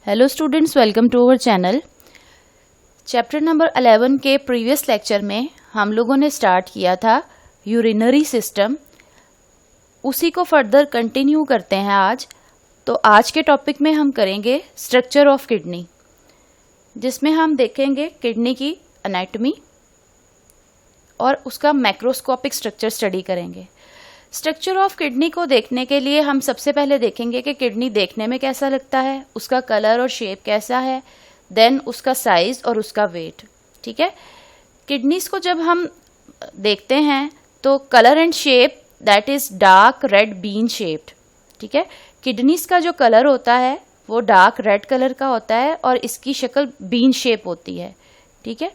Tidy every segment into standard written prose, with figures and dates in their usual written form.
Hello students, welcome to our channel. Chapter number 11 के previous lecture में हम लोगों ने स्टार्ट किया था यूरिनरी सिस्टम। उसी को फर्दर कंटिन्यू करते हैं आज। तो आज के टॉपिक में हम करेंगे स्ट्रक्चर ऑफ किडनी, जिसमें हम देखेंगे किडनी की एनाटॉमी और उसका मैक्रोस्कोपिक स्ट्रक्चर स्टडी करेंगे। स्ट्रक्चर ऑफ किडनी को देखने के लिए हम सबसे पहले देखेंगे कि किडनी देखने में कैसा लगता है, उसका कलर और शेप कैसा है, देन उसका साइज और उसका वेट। ठीक है, किडनीज को जब हम देखते हैं तो colour and shape that is dark red bean shaped. ठीक है, किडनीज का जो कलर होता है वो डार्क रेड कलर का होता है और इसकी शक्ल बीन शेप होती है। ठीक है,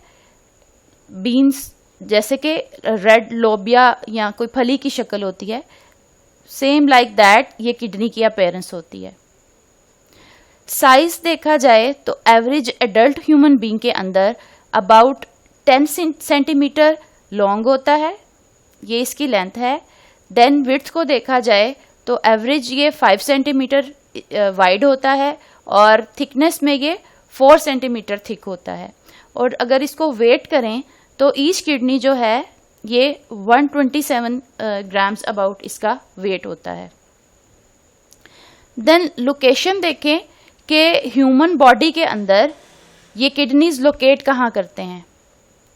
बीन्स जैसे कि रेड लोबिया या कोई फली की शक्ल होती है, सेम लाइक दैट ये किडनी की अपीयरेंस होती है। साइज देखा जाए तो एवरेज एडल्ट ह्यूमन बीइंग के अंदर अबाउट 10 सेंटीमीटर लॉन्ग होता है, ये इसकी लेंथ है। देन विड्थ को देखा जाए तो एवरेज ये 5 सेंटीमीटर वाइड होता है और थिकनेस में ये 4 सेंटीमीटर थिक होता है। और अगर इसको वेट करें तो ईच किडनी जो है ये 127 ग्राम्स अबाउट इसका वेट होता है। देन लोकेशन देखें कि ह्यूमन बॉडी के अंदर ये किडनीज लोकेट कहाँ करते हैं।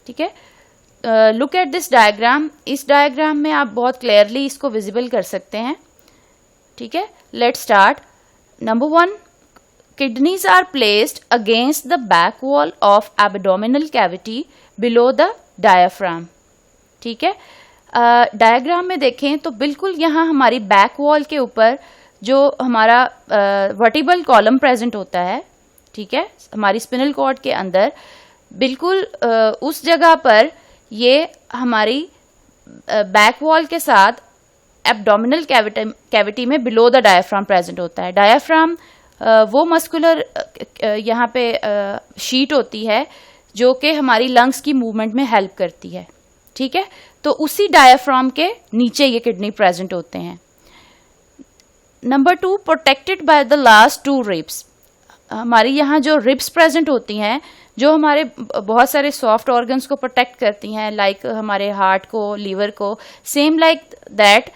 ठीक है, लुक एट दिस डायग्राम। इस डायग्राम में आप बहुत क्लियरली इसको विजिबल कर सकते हैं। ठीक है, let's start. Number 1, kidneys are placed against the back wall of abdominal cavity below the diaphragm। ठीक है, डायग्राम में देखें तो बिल्कुल यहाँ हमारी बैक वॉल के ऊपर जो हमारा वर्टिबल कॉलम प्रेजेंट होता है, ठीक है, हमारी स्पिनल कॉर्ड के अंदर बिल्कुल उस जगह पर ये हमारी बैक वॉल के साथ एब्डोमिनल कैविटी में बिलो द डायफ्राम प्रेजेंट होता है। डायफ्राम वो मस्कुलर यहाँ पे शीट होती है जो कि हमारी लंग्स की मूवमेंट में हेल्प करती है। ठीक है, तो उसी डायफ्राम के नीचे ये किडनी प्रेजेंट होते हैं। Number 2, protected by the last 2 ribs. हमारी यहाँ जो रिब्स प्रेजेंट होती हैं जो हमारे बहुत सारे सॉफ्ट ऑर्गन्स को प्रोटेक्ट करती हैं, लाइक हमारे हार्ट को, लीवर को, सेम लाइक दैट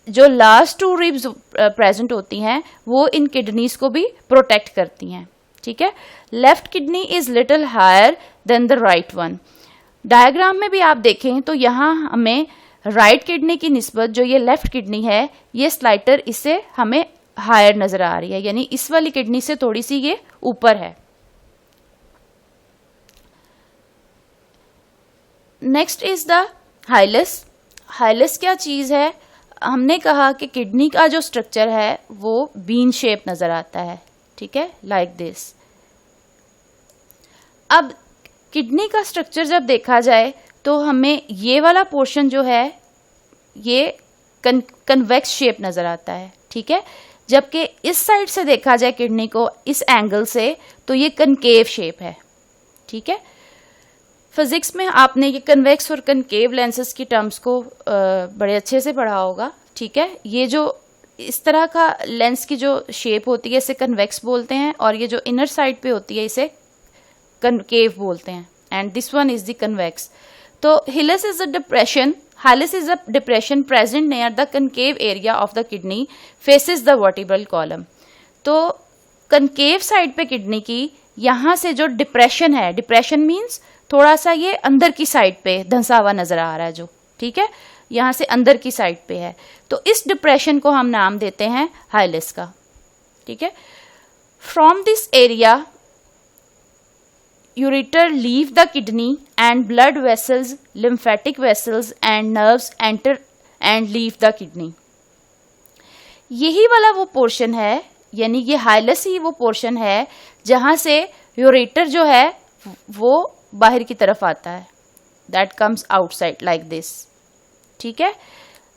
जो लास्ट 2 रिब्स प्रेजेंट होती हैं वो इन किडनीज को भी प्रोटेक्ट करती हैं। ठीक है, left kidney is little higher than the right one. Diagram में भी आप देखें तो यहाँ हमें राइट किडनी की निस्बत जो ये लेफ्ट किडनी है ये स्लाइटर इससे हमें हायर नजर आ रही है, यानी इस वाली किडनी से थोड़ी सी ये ऊपर है। Next is the hilus. Hilus क्या चीज है? हमने कहा कि किडनी का जो स्ट्रक्चर है वो बीन शेप नजर आता है। ठीक है, लाइक दिस। अब किडनी का स्ट्रक्चर जब देखा जाए तो हमें ये वाला पोर्शन जो है ये कन्वेक्स शेप नजर आता है। ठीक है, जबकि इस साइड से देखा जाए किडनी को इस एंगल से तो ये कनकेव शेप है। ठीक है, फिजिक्स में आपने ये कन्वेक्स और कनकेव लेंसेज की टर्म्स को बड़े अच्छे से पढ़ा होगा। ठीक है, ये जो इस तरह का लेंस की जो शेप होती है इसे कन्वेक्स बोलते हैं और ये जो इनर साइड पे होती है इसे कनकेव बोलते हैं, and this one is the convex. तो hilus is a depression present near the concave area of the kidney faces the vertebral column. तो कनकेव साइड पे किडनी की यहाँ से जो डिप्रेशन है, डिप्रेशन मीन्स थोड़ा सा ये अंदर की साइड पे धंसा हुआ नजर आ रहा है जो, ठीक है, यहाँ से अंदर की साइड पे है, तो इस डिप्रेशन को हम नाम देते हैं हाइलस का। ठीक है, from this area ureter leave the kidney and blood vessels, lymphatic vessels and nerves enter and leave the kidney. यही वाला वो पोर्शन है, यानी ये हाइलस ही वो पोर्शन है जहां से यूरेटर जो है वो बाहर की तरफ आता है, that comes outside like this. ठीक है,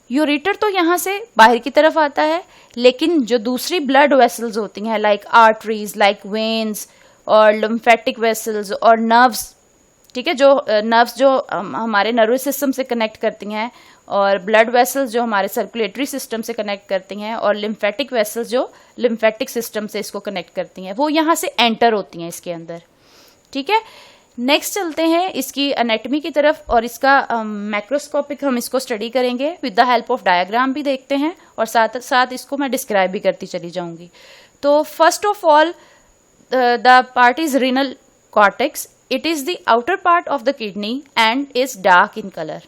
यूरेटर तो यहाँ से बाहर की तरफ आता है, लेकिन जो दूसरी ब्लड वेसल्स होती हैं लाइक आर्टरीज, लाइक वेन्स और लिम्फेटिक वेसल्स और नर्व्स, ठीक है, जो नर्व्स जो हमारे नर्वस सिस्टम से कनेक्ट करती हैं, और ब्लड वेसल्स जो हमारे सर्कुलेटरी सिस्टम से कनेक्ट करती हैं, और लिम्फेटिक वेसल्स जो लिम्फेटिक सिस्टम से इसको कनेक्ट करती हैं, वो यहाँ से एंटर होती हैं इसके अंदर। ठीक है, नेक्स्ट चलते हैं इसकी एनाटॉमी की तरफ, और इसका मैक्रोस्कोपिक हम इसको स्टडी करेंगे with the help of diagram भी देखते हैं, और साथ साथ इसको मैं डिस्क्राइब भी करती चली जाऊंगी। तो first of all the part is renal cortex. It is the outer part of the kidney and is dark in color.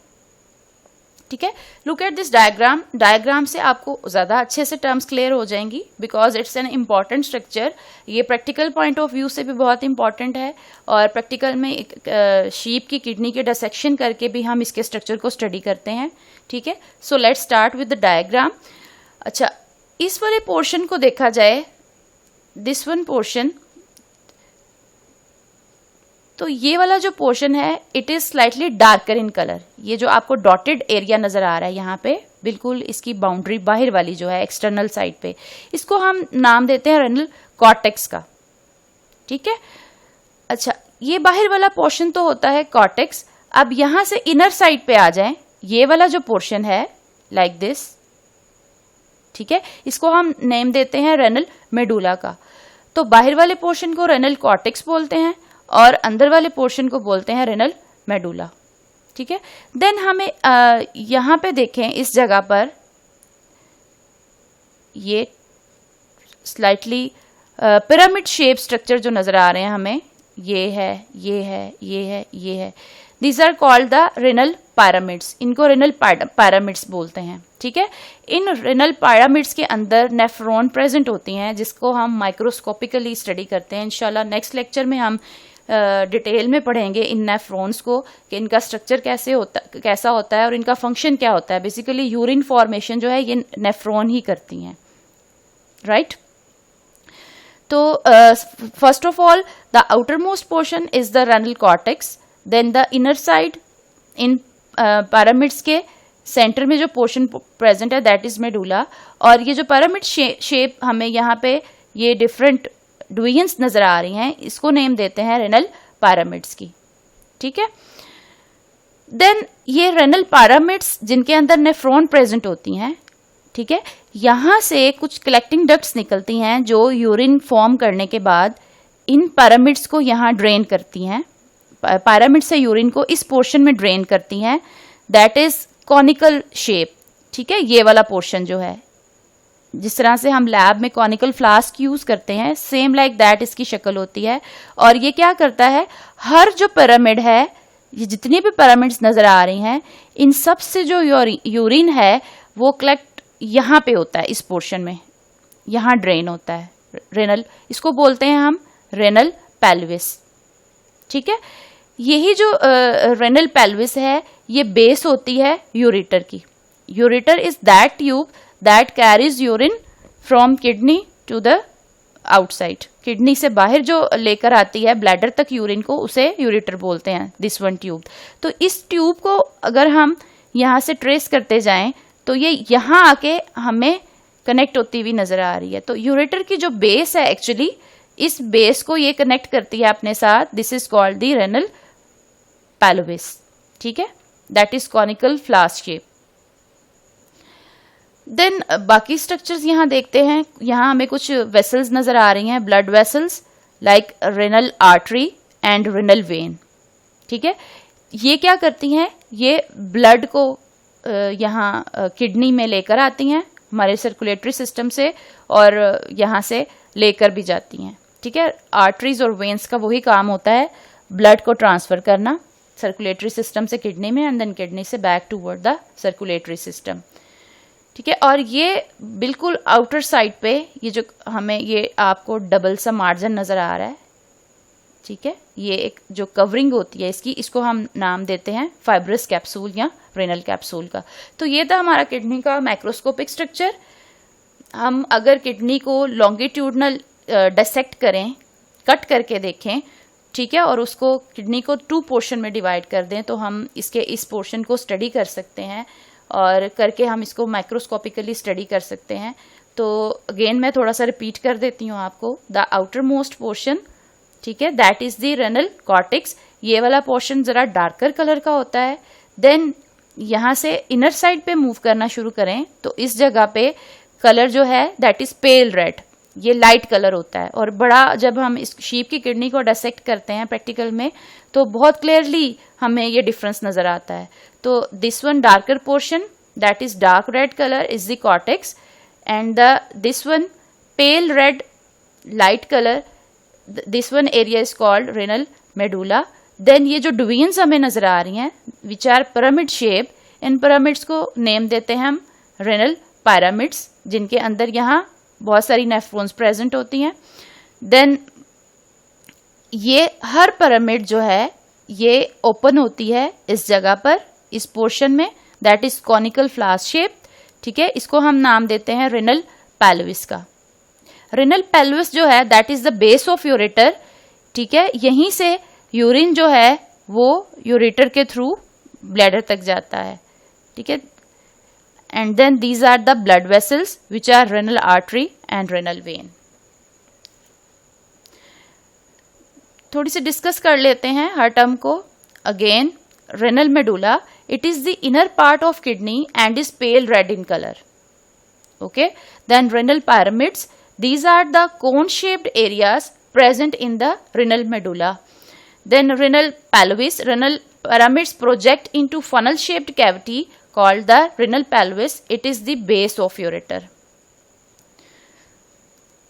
ठीक है, look at this diagram. Diagram से आपको ज़्यादा अच्छे से टर्म्स क्लियर हो जाएंगी, because it's an important structure. ये प्रैक्टिकल पॉइंट ऑफ व्यू से भी बहुत इंपॉर्टेंट है, और प्रैक्टिकल में एक शीप की किडनी के डिसेक्शन करके भी हम इसके स्ट्रक्चर को स्टडी करते हैं। ठीक है, so let's start with the diagram. अच्छा, इस वाले पोर्शन को देखा जाए, दिस वन पोर्शन, तो ये वाला जो पोर्शन है it is slightly darker in colour. ये जो आपको डॉटेड एरिया नजर आ रहा है यहाँ पे, बिल्कुल इसकी बाउंड्री बाहर वाली जो है एक्सटर्नल साइड पे, इसको हम नाम देते हैं रेनल कॉर्टेक्स का। ठीक है, अच्छा, ये बाहर वाला पोर्शन तो होता है कॉर्टेक्स। अब यहां से इनर साइड पे आ जाएं, ये वाला जो पोर्शन है लाइक दिस, ठीक है, इसको हम नेम देते हैं रेनल मेडुला का। तो बाहर वाले पोर्शन को रेनल कॉर्टेक्स बोलते हैं, और अंदर वाले पोर्शन को बोलते हैं रेनल मेडुला। ठीक है, देन हमें यहां पे देखें, इस जगह पर ये स्लाइटली पिरामिड शेप स्ट्रक्चर जो नजर आ रहे हैं हमें, ये है, ये है, ये है, ये है, these are called the renal pyramids. इनको रेनल पिरामिड्स बोलते हैं। ठीक है, इन रेनल पिरामिड्स के अंदर नेफ्रॉन प्रेजेंट होती हैं, जिसको हम माइक्रोस्कोपिकली स्टडी करते हैं। इंशाल्लाह नेक्स्ट लेक्चर में हम डिटेल में पढ़ेंगे इन नेफ्रॉन्स को, कि इनका स्ट्रक्चर कैसा होता है और इनका फंक्शन क्या होता है। बेसिकली यूरिन फॉर्मेशन जो है ये नेफ्रॉन ही करती हैं, राइट। तो first of all the outermost portion is the renal cortex, then the inner side, इन पिरामिड्स के सेंटर में जो पोर्शन प्रेजेंट है दैट इज मेडुला। और ये जो पिरामिड शेप हमें यहाँ पे ये डिफरेंट डिवीजन्स नजर आ रही हैं, इसको नेम देते हैं रेनल पिरामिड्स की। ठीक है, देन ये रेनल पिरामिड्स जिनके अंदर नेफ्रॉन प्रेजेंट होती हैं, ठीक है, यहां से कुछ कलेक्टिंग डक्ट्स निकलती हैं जो यूरिन फॉर्म करने के बाद इन पिरामिड्स को यहां ड्रेन करती हैं। पिरामिड से यूरिन को इस पोर्शन में ड्रेन करती हैं, दैट इज कॉनिकल शेप। ठीक है, ये वाला पोर्शन जो है, जिस तरह से हम लैब में कॉनिकल फ्लास्क यूज करते हैं, सेम लाइक दैट इसकी शक्ल होती है। और ये क्या करता है, हर जो पिरामिड है, ये जितनी भी पिरामिड्स नजर आ रही हैं, इन सब से जो यूरिन है वो कलेक्ट यहाँ पे होता है, इस पोर्शन में, यहाँ ड्रेन होता है रेनल, इसको बोलते हैं हम रेनल पेल्विस। ठीक है, यही जो रेनल पेल्विस है ये बेस होती है यूरेटर की। Ureter is that tube that carries urine from kidney to the outside. Kidney से बाहर जो लेकर आती है ब्लैडर तक यूरिन को, उसे यूरेटर बोलते हैं, दिस वन ट्यूब। तो इस ट्यूब को अगर हम यहाँ से ट्रेस करते जाएं तो ये यहाँ आके हमें कनेक्ट होती हुई नजर आ रही है। तो यूरेटर की जो बेस है, एक्चुअली इस बेस को ये कनेक्ट करती है अपने साथ, this is called the renal pelvis. ठीक है, that is conical flask shape. Then बाकी स्ट्रक्चर्स यहाँ देखते हैं। यहाँ हमें कुछ वेसल्स नजर आ रही हैं, blood vessels like renal artery and renal when. ठीक है, ये क्या करती हैं, ये ब्लड को यहाँ किडनी में लेकर आती हैं हमारे सर्कुलेटरी सिस्टम से, और यहाँ से लेकर भी जाती हैं। ठीक है, आर्टरीज और वेन्स का वही काम होता है, ब्लड को ट्रांसफर करना सर्कुलेटरी सिस्टम से किडनी में, एंड देन किडनी से back toward the circulatory system. ठीक है, और ये बिल्कुल आउटर साइड पे ये जो हमें ये आपको डबल सा मार्जिन नजर आ रहा है, ठीक है, ये एक जो कवरिंग होती है इसकी, इसको हम नाम देते हैं फाइब्रस कैप्सूल या रेनल कैप्सूल का। तो ये था हमारा किडनी का माइक्रोस्कोपिक स्ट्रक्चर। हम अगर किडनी को लॉन्गिट्यूडनल डिसेक्ट करें, कट करके देखें, ठीक है, और उसको किडनी को 2 पोर्शन में डिवाइड कर दें, तो हम इसके इस पोर्शन को स्टडी कर सकते हैं, और करके हम इसको माइक्रोस्कोपिकली स्टडी कर सकते हैं। तो अगेन मैं थोड़ा सा रिपीट कर देती हूँ आपको, द आउटर मोस्ट पोर्शन, ठीक है, that is the renal cortex. ये वाला पोर्शन ज़रा डार्कर कलर का होता है। देन यहाँ से इनर साइड पे मूव करना शुरू करें तो इस जगह पे कलर जो है दैट इज पेल रेड, ये लाइट कलर होता है। और बड़ा जब हम इस शीप की किडनी को डिसेक्ट करते हैं प्रैक्टिकल में तो बहुत क्लियरली हमें ये डिफरेंस नजर आता है। तो this one darker portion that is dark red colour is the cortex and this one pale red light colour, this one area is called renal medulla. Then ये जो डुवीन्स हमें नजर आ रही हैं विच आर पिरामिड शेप, इन pyramids को नेम देते हैं हम रेनल पिरामिड्स, जिनके अंदर यहाँ बहुत सारी नेफ्रॉन्स प्रेजेंट होती हैं। देन ये हर पिरामिड जो है ये ओपन होती है इस जगह पर, इस पोर्शन में, that is conical flask shape. ठीक है, इसको हम नाम देते हैं रेनल पेल्विस का। रेनल पेल्विस जो है that is the base of ureter. ठीक है, यहीं से यूरिन जो है वो यूरेटर के थ्रू ब्लैडर तक जाता है। ठीक है, and then these are the blood vessels which are renal artery and renal vein. थोड़ी सी डिस्कस कर लेते हैं हर टर्म को। Again renal medulla, it is the inner part of kidney and is pale red in color. Okay, then renal pyramids, these are the cone shaped areas present in the renal medulla. Then renal pelvis, renal pyramids project into funnel shaped cavity called the renal pelvis. It is the base of ureter.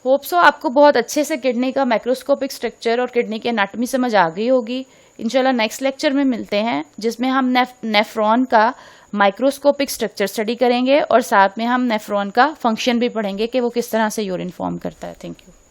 Hope so आपको बहुत अच्छे से kidney का microscopic structure और kidney की anatomy समझ आ गई होगी। इंशाल्लाह नेक्स्ट लेक्चर में मिलते हैं जिसमें हम नेफ्रॉन का माइक्रोस्कोपिक स्ट्रक्चर स्टडी करेंगे और साथ में हम नेफ्रॉन का फंक्शन भी पढ़ेंगे कि वो किस तरह से यूरिन फॉर्म करता है। Thank you.